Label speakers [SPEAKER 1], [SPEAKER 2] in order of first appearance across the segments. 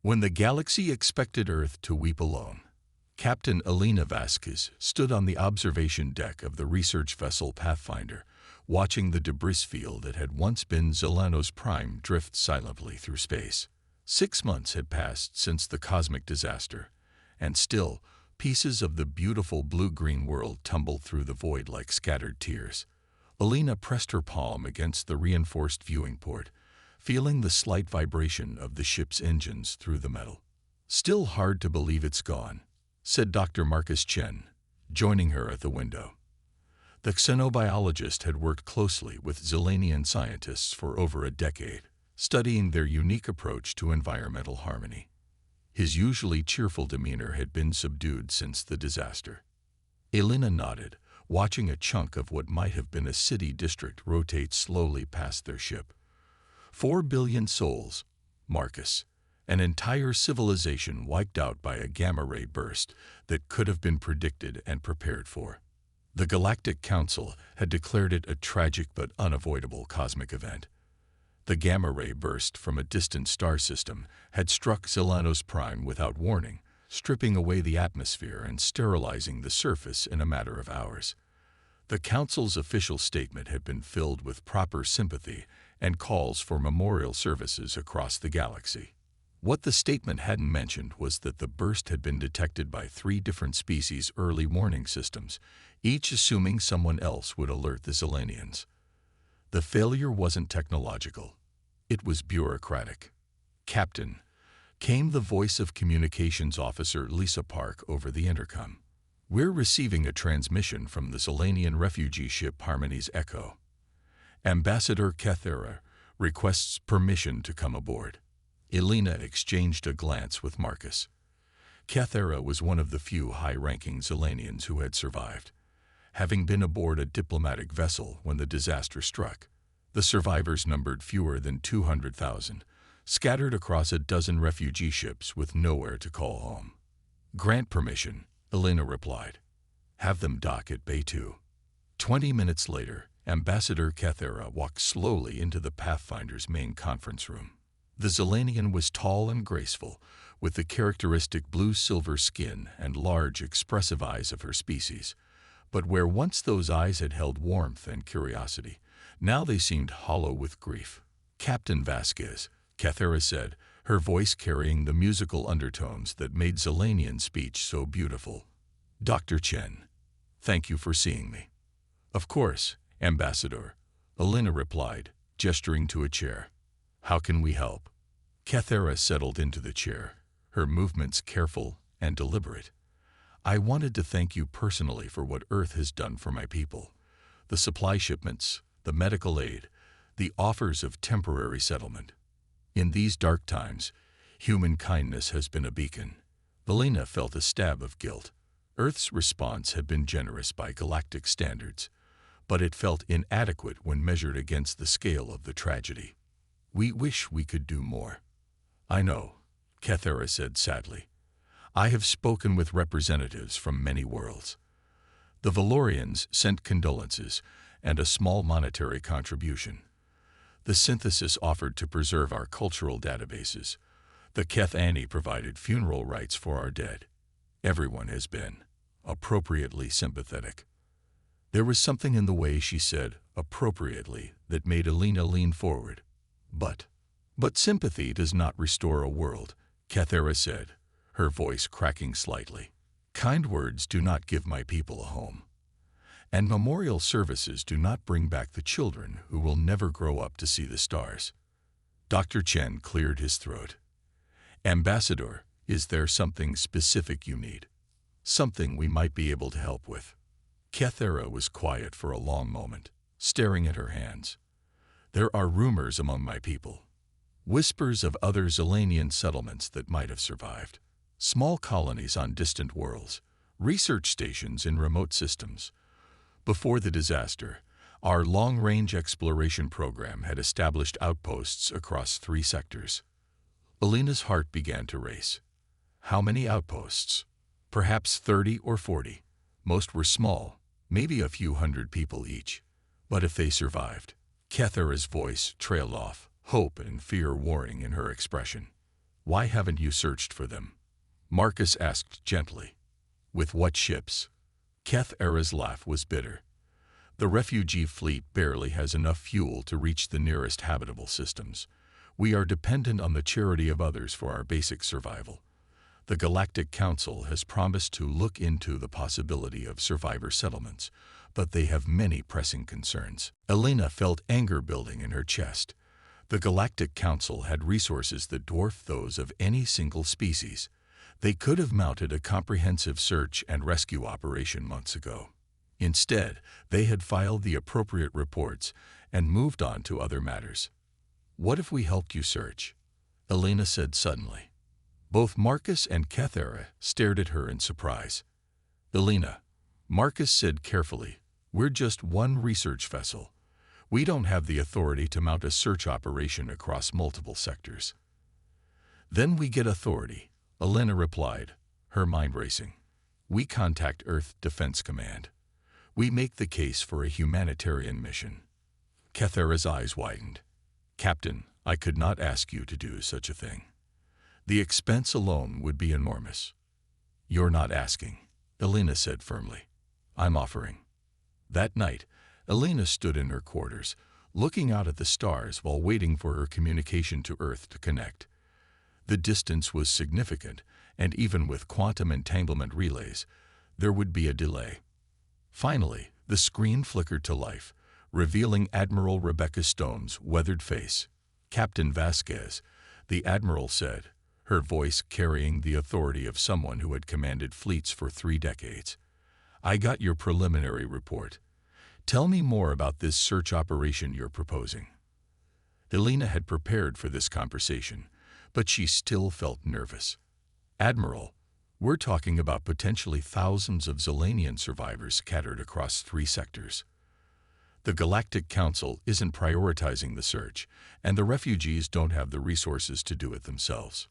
[SPEAKER 1] When the galaxy expected Earth to weep alone, Captain Elena Vasquez stood on the observation deck of the research vessel Pathfinder, watching the debris field that had once been Zelanos Prime drift silently through space. 6 months had passed since the cosmic disaster, and still, pieces of the beautiful blue-green world tumbled through the void like scattered tears. Elena pressed her palm against the reinforced viewing port, feeling the slight vibration of the ship's engines through the metal. "Still hard to believe it's gone," said Dr. Marcus Chen, joining her at the window. The xenobiologist had worked closely with Zelanian scientists for over a decade, studying their unique approach to environmental harmony. His usually cheerful demeanor had been subdued since the disaster. Elena nodded, watching a chunk of what might have been a city district rotate slowly past their ship. 4 billion souls, Marcus. An entire civilization wiped out by a gamma-ray burst that could have been predicted and prepared for. The Galactic Council had declared it a tragic but unavoidable cosmic event. The gamma-ray burst from a distant star system had struck Zelanos Prime without warning, stripping away the atmosphere and sterilizing the surface in a matter of hours. The Council's official statement had been filled with proper sympathy and calls for memorial services across the galaxy. What the statement hadn't mentioned was that the burst had been detected by 3 different species' early warning systems, each assuming someone else would alert the Zelanians. The failure wasn't technological. It was bureaucratic. "Captain," came the voice of Communications Officer Lisa Park over the intercom. "We're receiving a transmission from the Zelanian refugee ship Harmony's Echo. Ambassador Cathera requests permission to come aboard." Elena exchanged a glance with Marcus. Cathera was one of the few high-ranking Zelanians who had survived, having been aboard a diplomatic vessel when the disaster struck. The survivors numbered fewer than 200,000, scattered across a dozen refugee ships with nowhere to call home. "Grant permission," Elena replied. "Have them dock at Bay 2. 20 minutes later, Ambassador Cathera walked slowly into the Pathfinder's main conference room. The Zelanian was tall and graceful, with the characteristic blue-silver skin and large, expressive eyes of her species. But where once those eyes had held warmth and curiosity, now they seemed hollow with grief. "Captain Vasquez," Cathera said, her voice carrying the musical undertones that made Zelanian speech so beautiful. "Dr. Chen, thank you for seeing me." "Of course, Ambassador," Elena replied, gesturing to a chair. "How can we help?" Cathera settled into the chair, her movements careful and deliberate. "I wanted to thank you personally for what Earth has done for my people. The supply shipments, the medical aid, the offers of temporary settlement. In these dark times, human kindness has been a beacon." Elena felt a stab of guilt. Earth's response had been generous by galactic standards, but it felt inadequate when measured against the scale of the tragedy. "We wish we could do more." "I know," Cathera said sadly. "I have spoken with representatives from many worlds. The Valorians sent condolences and a small monetary contribution. The Synthesis offered to preserve our cultural databases. The Kethani provided funeral rites for our dead. Everyone has been appropriately sympathetic." There was something in the way she said "appropriately" that made Elena lean forward. But sympathy does not restore a world," Cathera said, her voice cracking slightly. "Kind words do not give my people a home. And memorial services do not bring back the children who will never grow up to see the stars." Dr. Chen cleared his throat. "Ambassador, is there something specific you need? Something we might be able to help with?" Cathera was quiet for a long moment, staring at her hands. "There are rumors among my people. Whispers of other Zelanian settlements that might have survived. Small colonies on distant worlds, research stations in remote systems. Before the disaster, our long-range exploration program had established outposts across 3 sectors." Elena's heart began to race. How many outposts? Perhaps 30 or 40. Most were small, maybe a few hundred people each. But if they survived? Cathera's voice trailed off, hope and fear warring in her expression. Why haven't you searched for them? Marcus asked gently. With what ships? Keth-Era's laugh was bitter. The refugee fleet barely has enough fuel to reach the nearest habitable systems. We are dependent on the charity of others for our basic survival. The Galactic Council has promised to look into the possibility of survivor settlements, but they have many pressing concerns. Elena felt anger building in her chest. The Galactic Council had resources that dwarfed those of any single species. They could have mounted a comprehensive search and rescue operation months ago. Instead, they had filed the appropriate reports and moved on to other matters. What if we helped you search? Elena said suddenly. Both Marcus and Keth-Era stared at her in surprise. Elena, Marcus said carefully, we're just one research vessel. We don't have the authority to mount a search operation across multiple sectors. Then we get authority, Elena replied, her mind racing. We contact Earth Defense Command. We make the case for a humanitarian mission. Keth-Era's eyes widened. Captain, I could not ask you to do such a thing. The expense alone would be enormous. You're not asking, Elena said firmly. I'm offering. That night, Elena stood in her quarters, looking out at the stars while waiting for her communication to Earth to connect. The distance was significant, and even with quantum entanglement relays, there would be a delay. Finally, the screen flickered to life, revealing Admiral Rebecca Stone's weathered face. Captain Vasquez, the Admiral said, her voice carrying the authority of someone who had commanded fleets for 3 decades. I got your preliminary report. Tell me more about this search operation you're proposing. Elena had prepared for this conversation, but she still felt nervous. Admiral, we're talking about potentially thousands of Zilanian survivors scattered across 3 sectors. The Galactic Council isn't prioritizing the search, and the refugees don't have the resources to do it themselves.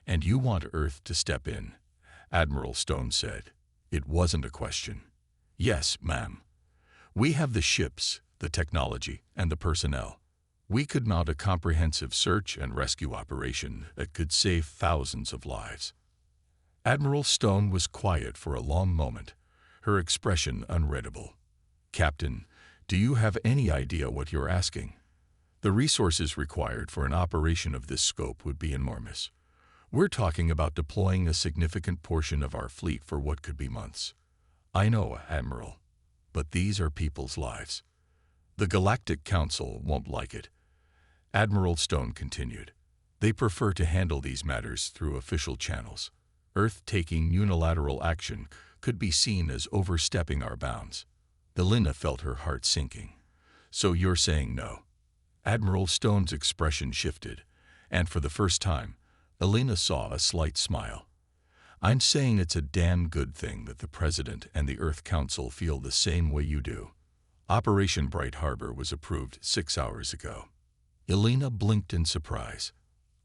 [SPEAKER 1] And you want Earth to step in, Admiral Stone said. It wasn't a question. Yes, ma'am. We have the ships, the technology, and the personnel. We could mount a comprehensive search and rescue operation that could save thousands of lives. Admiral Stone was quiet for a long moment, her expression unreadable. Captain, do you have any idea what you're asking? The resources required for an operation of this scope would be enormous. We're talking about deploying a significant portion of our fleet for what could be months. I know, Admiral, but these are people's lives. The Galactic Council won't like it. Admiral Stone continued. They prefer to handle these matters through official channels. Earth taking unilateral action could be seen as overstepping our bounds. Elena felt her heart sinking. So you're saying no? Admiral Stone's expression shifted, and for the first time, Elena saw a slight smile. I'm saying it's a damn good thing that the President and the Earth Council feel the same way you do. Operation Bright Harbor was approved 6 hours ago. Elena blinked in surprise.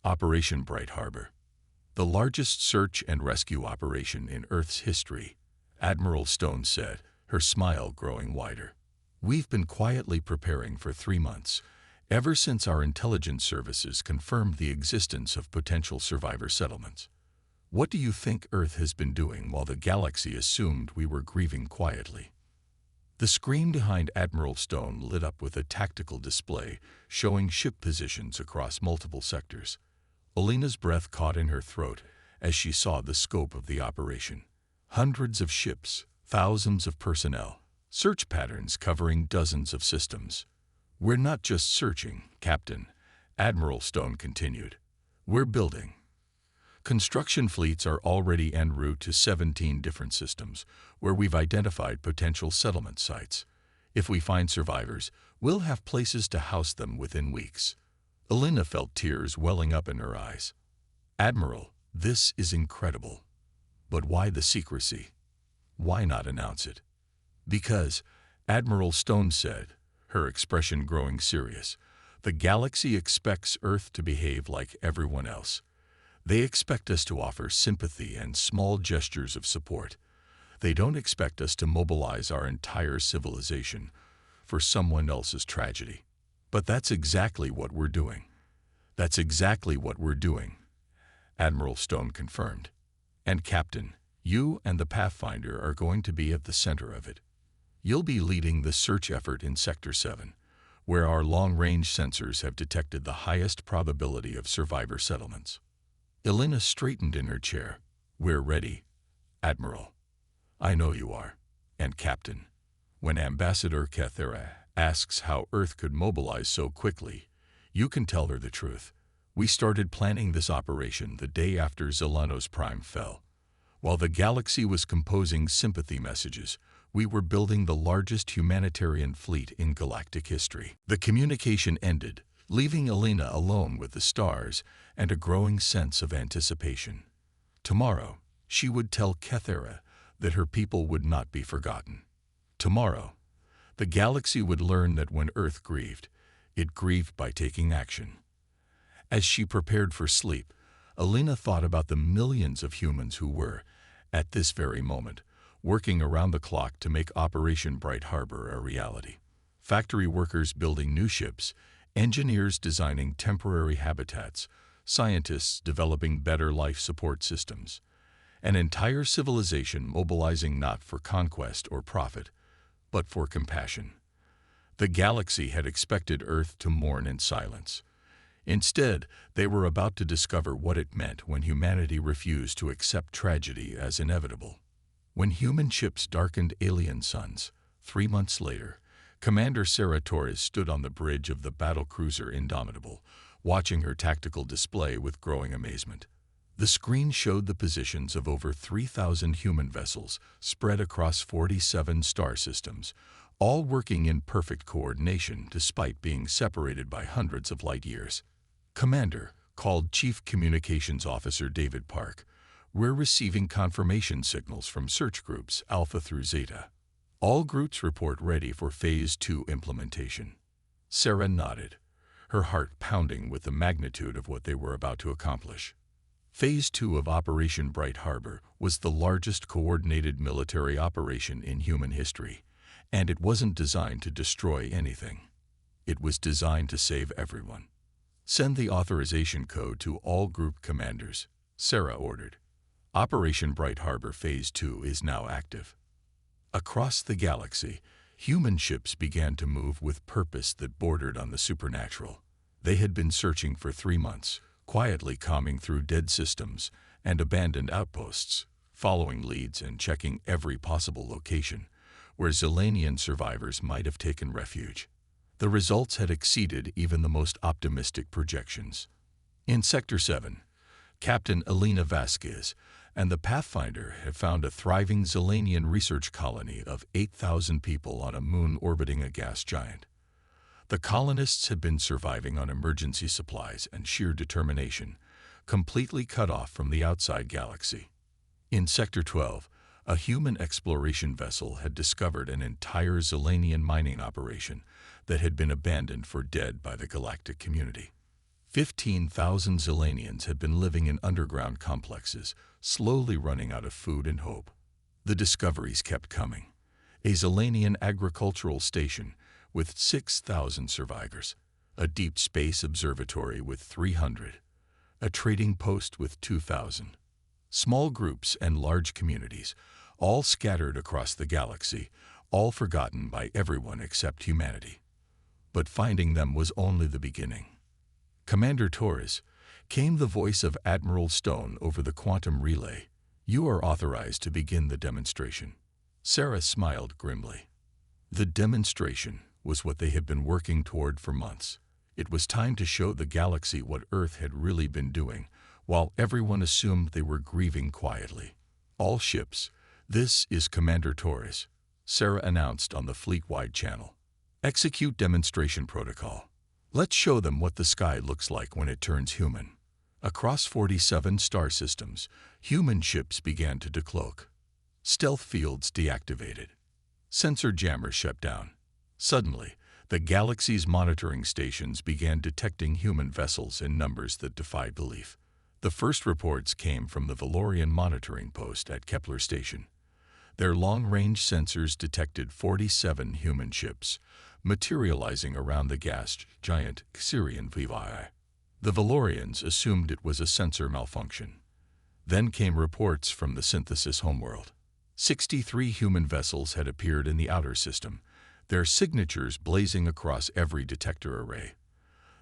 [SPEAKER 1] Operation Bright Harbor. The largest search and rescue operation in Earth's history, Admiral Stone said, her smile growing wider. We've been quietly preparing for 3 months, ever since our intelligence services confirmed the existence of potential survivor settlements. What do you think Earth has been doing while the galaxy assumed we were grieving quietly? The screen behind Admiral Stone lit up with a tactical display showing ship positions across multiple sectors. Elena's breath caught in her throat as she saw the scope of the operation. Hundreds of ships, thousands of personnel, search patterns covering dozens of systems. We're not just searching, Captain, Admiral Stone continued. We're building. Construction fleets are already en route to 17 different systems, where we've identified potential settlement sites. If we find survivors, we'll have places to house them within weeks. Elena felt tears welling up in her eyes. Admiral, this is incredible. But why the secrecy? Why not announce it? Because, Admiral Stone said, her expression growing serious, the galaxy expects Earth to behave like everyone else. They expect us to offer sympathy and small gestures of support. They don't expect us to mobilize our entire civilization for someone else's tragedy. But that's exactly what we're doing. That's exactly what we're doing, Admiral Stone confirmed. And Captain, you and the Pathfinder are going to be at the center of it. You'll be leading the search effort in Sector 7, where our long-range sensors have detected the highest probability of survivor settlements. Elena straightened in her chair. We're ready, Admiral. I know you are. And Captain, when Ambassador Kethera asks how Earth could mobilize so quickly, you can tell her the truth. We started planning this operation the day after Zelanos Prime fell. While the galaxy was composing sympathy messages, we were building the largest humanitarian fleet in galactic history. The communication ended, leaving Elena alone with the stars and a growing sense of anticipation. Tomorrow, she would tell Kethera that her people would not be forgotten. Tomorrow, the galaxy would learn that when Earth grieved, it grieved by taking action. As she prepared for sleep, Elena thought about the millions of humans who were, at this very moment, working around the clock to make Operation Bright Harbor a reality. Factory workers building new ships, engineers designing temporary habitats, scientists developing better life support systems. An entire civilization mobilizing not for conquest or profit, but for compassion. The galaxy had expected Earth to mourn in silence. Instead, they were about to discover what it meant when humanity refused to accept tragedy as inevitable. When human ships darkened alien suns, 3 months later, Commander Sarah Torres stood on the bridge of the battlecruiser Indomitable, watching her tactical display with growing amazement. The screen showed the positions of over 3,000 human vessels spread across 47 star systems, all working in perfect coordination despite being separated by hundreds of light years. Commander, called Chief Communications Officer David Park, we're receiving confirmation signals from search groups Alpha through Zeta. All groups report ready for Phase 2 implementation. Sarah nodded, her heart pounding with the magnitude of what they were about to accomplish. Phase 2 of Operation Bright Harbor was the largest coordinated military operation in human history, and it wasn't designed to destroy anything. It was designed to save everyone. Send the authorization code to all group commanders, Sarah ordered. Operation Bright Harbor Phase 2 is now active. Across the galaxy, human ships began to move with purpose that bordered on the supernatural. They had been searching for 3 months, quietly combing through dead systems and abandoned outposts, following leads and checking every possible location where Zelanian survivors might have taken refuge. The results had exceeded even the most optimistic projections. In Sector 7, Captain Elena Vasquez and the Pathfinder had found a thriving Zelanian research colony of 8,000 people on a moon orbiting a gas giant. The colonists had been surviving on emergency supplies and sheer determination, completely cut off from the outside galaxy. In Sector 12, a human exploration vessel had discovered an entire Zelanian mining operation that had been abandoned for dead by the galactic community. 15,000 Zelanians had been living in underground complexes, slowly running out of food and hope. The discoveries kept coming. A Zelanian agricultural station with 6,000 survivors, a deep space observatory with 300, a trading post with 2,000. Small groups and large communities, all scattered across the galaxy, all forgotten by everyone except humanity. But finding them was only the beginning. Commander Torres, came the voice of Admiral Stone over the quantum relay. You are authorized to begin the demonstration. Sarah smiled grimly. The demonstration was what they had been working toward for months. It was time to show the galaxy what Earth had really been doing, while everyone assumed they were grieving quietly. All ships, this is Commander Torres, Sarah announced on the fleet-wide channel. Execute demonstration protocol. Let's show them what the sky looks like when it turns human. Across 47 star systems, human ships began to decloak. Stealth fields deactivated. Sensor jammers shut down. Suddenly, the galaxy's monitoring stations began detecting human vessels in numbers that defied belief. The first reports came from the Valorian monitoring post at Kepler Station. Their long-range sensors detected 47 human ships, materializing around the gas giant Syrian VI. The Valorians assumed it was a sensor malfunction. Then came reports from the synthesis homeworld. 63 human vessels had appeared in the outer system, their signatures blazing across every detector array.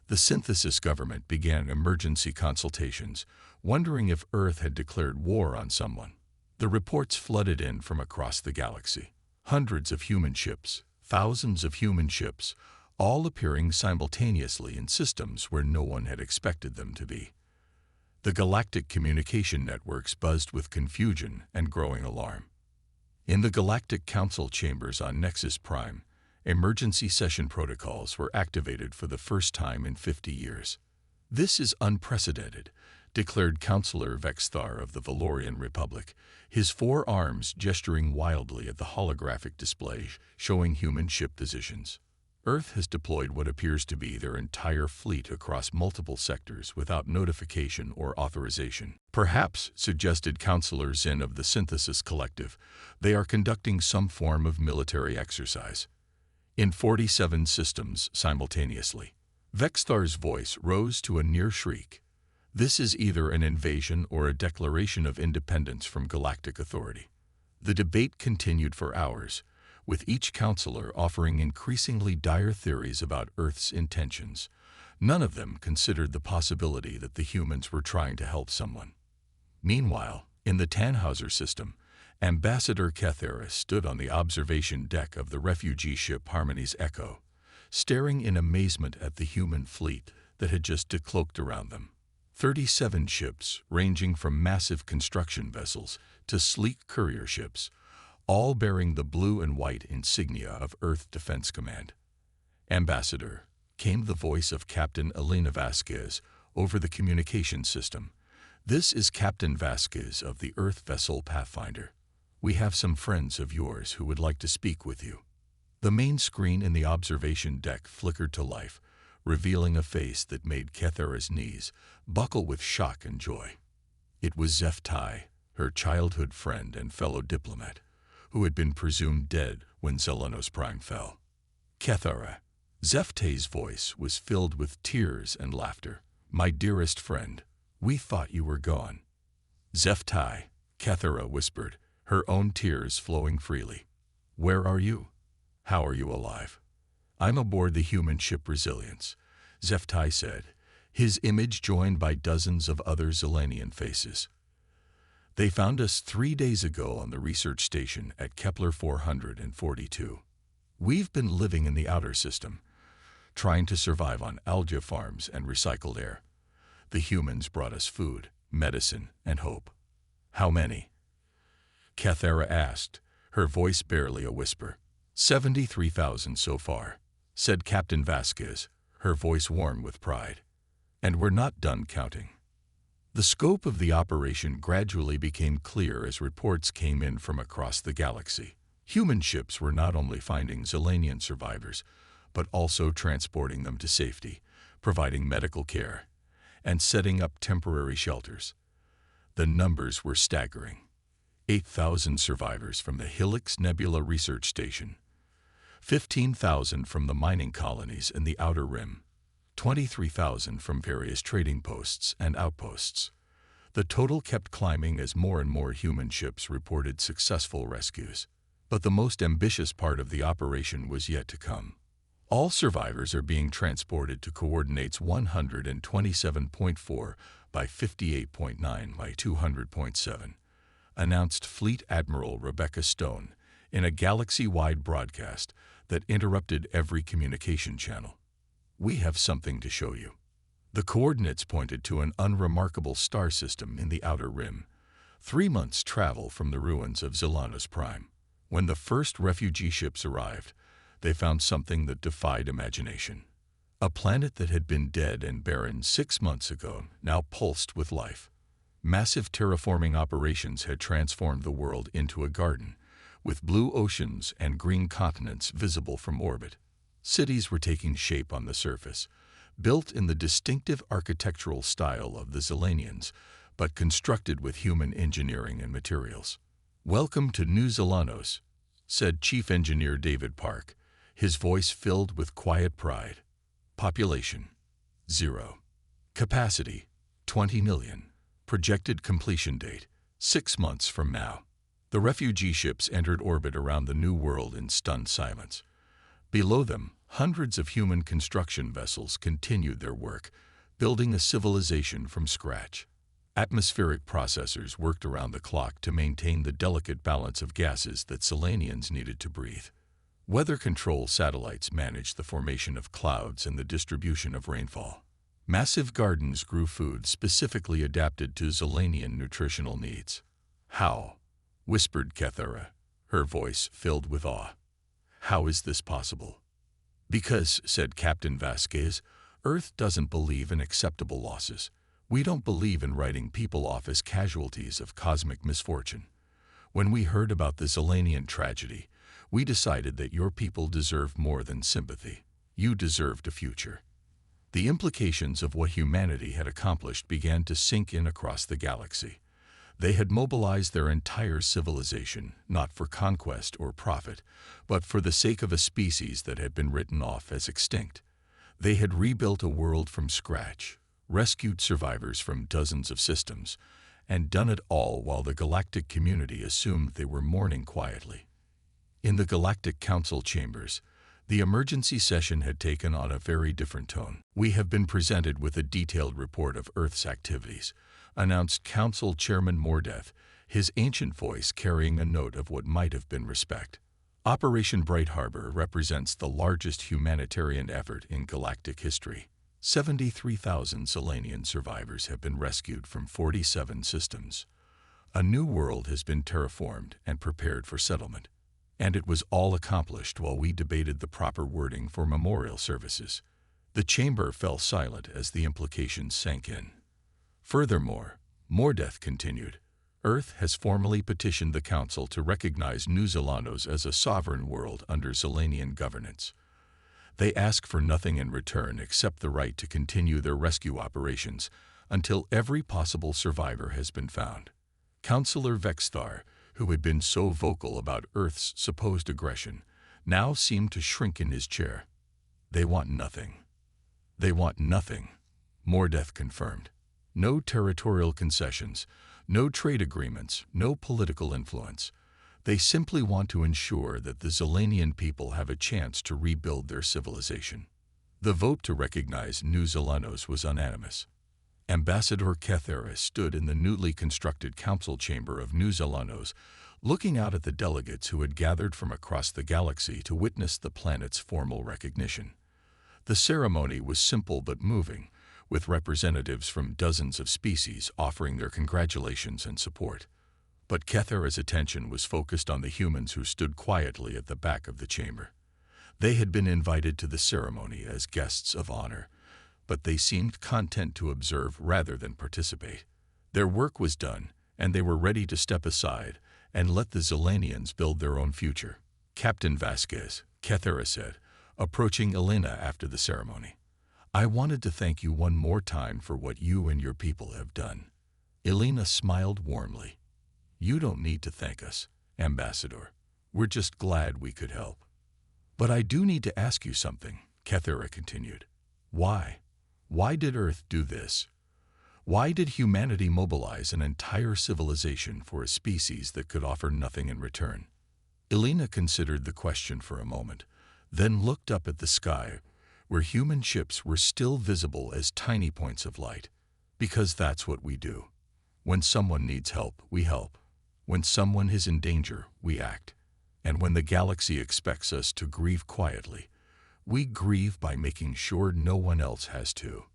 [SPEAKER 1] The synthesis government began emergency consultations, wondering if Earth had declared war on someone. The reports flooded in from across the galaxy. Hundreds of human ships, thousands of human ships, all appearing simultaneously in systems where no one had expected them to be. The galactic communication networks buzzed with confusion and growing alarm. In the Galactic Council chambers on Nexus Prime, emergency session protocols were activated for the first time in 50 years. "This is unprecedented," declared Councillor Vexthar of the Valorian Republic, his four arms gesturing wildly at the holographic display showing human ship positions. "Earth has deployed what appears to be their entire fleet across multiple sectors without notification or authorization." "Perhaps," suggested Councillor Zinn of the Synthesis Collective, "they are conducting some form of military exercise." In 47 systems simultaneously. Vexthar's voice rose to a near shriek. "This is either an invasion or a declaration of independence from galactic authority." The debate continued for hours, with each counselor offering increasingly dire theories about Earth's intentions. None of them considered the possibility that the humans were trying to help someone. Meanwhile, in the Tannhauser system, Ambassador Kethera stood on the observation deck of the refugee ship Harmony's Echo, staring in amazement at the human fleet that had just decloaked around them. 37 ships, ranging from massive construction vessels to sleek courier ships, all bearing the blue and white insignia of Earth Defense Command. "Ambassador," came the voice of Captain Elena Vasquez over the communication system. "This is Captain Vasquez of the Earth vessel Pathfinder. We have some friends of yours who would like to speak with you." The main screen in the observation deck flickered to life, revealing a face that made Kethera's knees buckle with shock and joy. It was Zeph Tai, her childhood friend and fellow diplomat, who had been presumed dead when Zelanos Prime fell. "Kethera." Zeph Tai's voice was filled with tears and laughter. "My dearest friend, we thought you were gone." "Zeph Tai," Kethera whispered, her own tears flowing freely. "Where are you? How are you alive?" "I'm aboard the human ship Resilience," Zeph Tai said, his image joined by dozens of other Zelanian faces. "They found us 3 days ago on the research station at Kepler 442. We've been living in the outer system, trying to survive on algae farms and recycled air. The humans brought us food, medicine, and hope." "How many?" Kethera asked, her voice barely a whisper. 73,000 so far," said Captain Vasquez, her voice warm with pride. "And we're not done counting." The scope of the operation gradually became clear as reports came in from across the galaxy. Human ships were not only finding Zelanian survivors, but also transporting them to safety, providing medical care, and setting up temporary shelters. The numbers were staggering. 8,000 survivors from the Helix Nebula Research Station, 15,000 from the mining colonies in the Outer Rim, 23,000 from various trading posts and outposts. The total kept climbing as more and more human ships reported successful rescues. But the most ambitious part of the operation was yet to come. "All survivors are being transported to coordinates 127.4 by 58.9 by 200.7, announced Fleet Admiral Rebecca Stone in a galaxy-wide broadcast that interrupted every communication channel. "We have something to show you." The coordinates pointed to an unremarkable star system in the Outer Rim, 3 months' travel from the ruins of Zelanos Prime. When the first refugee ships arrived, they found something that defied imagination. A planet that had been dead and barren 6 months ago now pulsed with life. Massive terraforming operations had transformed the world into a garden, with blue oceans and green continents visible from orbit. Cities were taking shape on the surface, built in the distinctive architectural style of the Zelanians, but constructed with human engineering and materials. "Welcome to New Zelanos," said Chief Engineer David Park, his voice filled with quiet pride. "Population, 0. Capacity, 20 million. Projected completion date, 6 months from now. The refugee ships entered orbit around the New World in stunned silence. Below them, hundreds of human construction vessels continued their work, building a civilization from scratch. Atmospheric processors worked around the clock to maintain the delicate balance of gases that Selenians needed to breathe. Weather control satellites managed the formation of clouds and the distribution of rainfall. Massive gardens grew food specifically adapted to Zelanian nutritional needs. "How?" whispered Kethera, her voice filled with awe. "How is this possible?" "Because," said Captain Vasquez, "Earth doesn't believe in acceptable losses. We don't believe in writing people off as casualties of cosmic misfortune. When we heard about the Zelanian tragedy, we decided that your people deserve more than sympathy. You deserved a future." The implications of what humanity had accomplished began to sink in across the galaxy. They had mobilized their entire civilization, not for conquest or profit, but for the sake of a species that had been written off as extinct. They had rebuilt a world from scratch, rescued survivors from dozens of systems, and done it all while the galactic community assumed they were mourning quietly. In the Galactic Council chambers, the emergency session had taken on a very different tone. "We have been presented with a detailed report of Earth's activities," announced Council Chairman Mordeth, his ancient voice carrying a note of what might have been respect. "Operation Bright Harbor represents the largest humanitarian effort in galactic history. 73,000 Selenian survivors have been rescued from 47 systems. A new world has been terraformed and prepared for settlement. And it was all accomplished while we debated the proper wording for memorial services." The chamber fell silent as the implications sank in. "Furthermore," Mordeth continued, "Earth has formally petitioned the Council to recognize New Zelanos as a sovereign world under Zelanian governance. They ask for nothing in return except the right to continue their rescue operations until every possible survivor has been found." Councillor Vexthar, who had been so vocal about Earth's supposed aggression, now seemed to shrink in his chair. "They want nothing." "They want nothing," Mordeth confirmed. "No territorial concessions, no trade agreements, no political influence. They simply want to ensure that the Zelanian people have a chance to rebuild their civilization." The vote to recognize New Zelanos was unanimous. Ambassador Kethera stood in the newly constructed council chamber of New Zelanos, looking out at the delegates who had gathered from across the galaxy to witness the planet's formal recognition. The ceremony was simple but moving, with representatives from dozens of species offering their congratulations and support. But Kethera's attention was focused on the humans who stood quietly at the back of the chamber. They had been invited to the ceremony as guests of honor, but they seemed content to observe rather than participate. Their work was done, and they were ready to step aside and let the Zelanians build their own future. "Captain Vasquez," Kethera said, approaching Elena after the ceremony, "I wanted to thank you one more time for what you and your people have done." Elena smiled warmly. "You don't need to thank us, Ambassador. We're just glad we could help." "But I do need to ask you something," Kethera continued. "Why? Why did Earth do this? Why did humanity mobilize an entire civilization for a species that could offer nothing in return?" Elena considered the question for a moment, then looked up at the sky, where human ships were still visible as tiny points of light. "Because that's what we do. When someone needs help, we help. When someone is in danger, we act. And when the galaxy expects us to grieve quietly, we grieve by making sure no one else has to."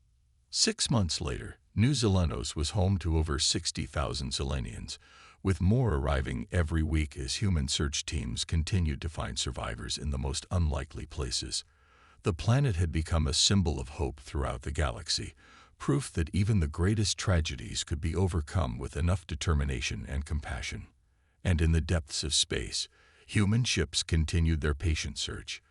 [SPEAKER 1] 6 months later, New Zelanos was home to over 60,000 Zelanians, with more arriving every week as human search teams continued to find survivors in the most unlikely places. The planet had become a symbol of hope throughout the galaxy, proof that even the greatest tragedies could be overcome with enough determination and compassion. And in the depths of space, human ships continued their patient search,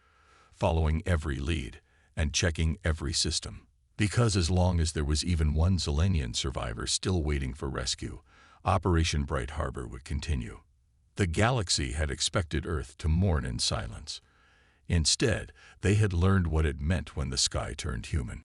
[SPEAKER 1] following every lead and checking every system. Because as long as there was even one Zelanian survivor still waiting for rescue, Operation Bright Harbor would continue. The galaxy had expected Earth to mourn in silence. Instead, they had learned what it meant when the sky turned human.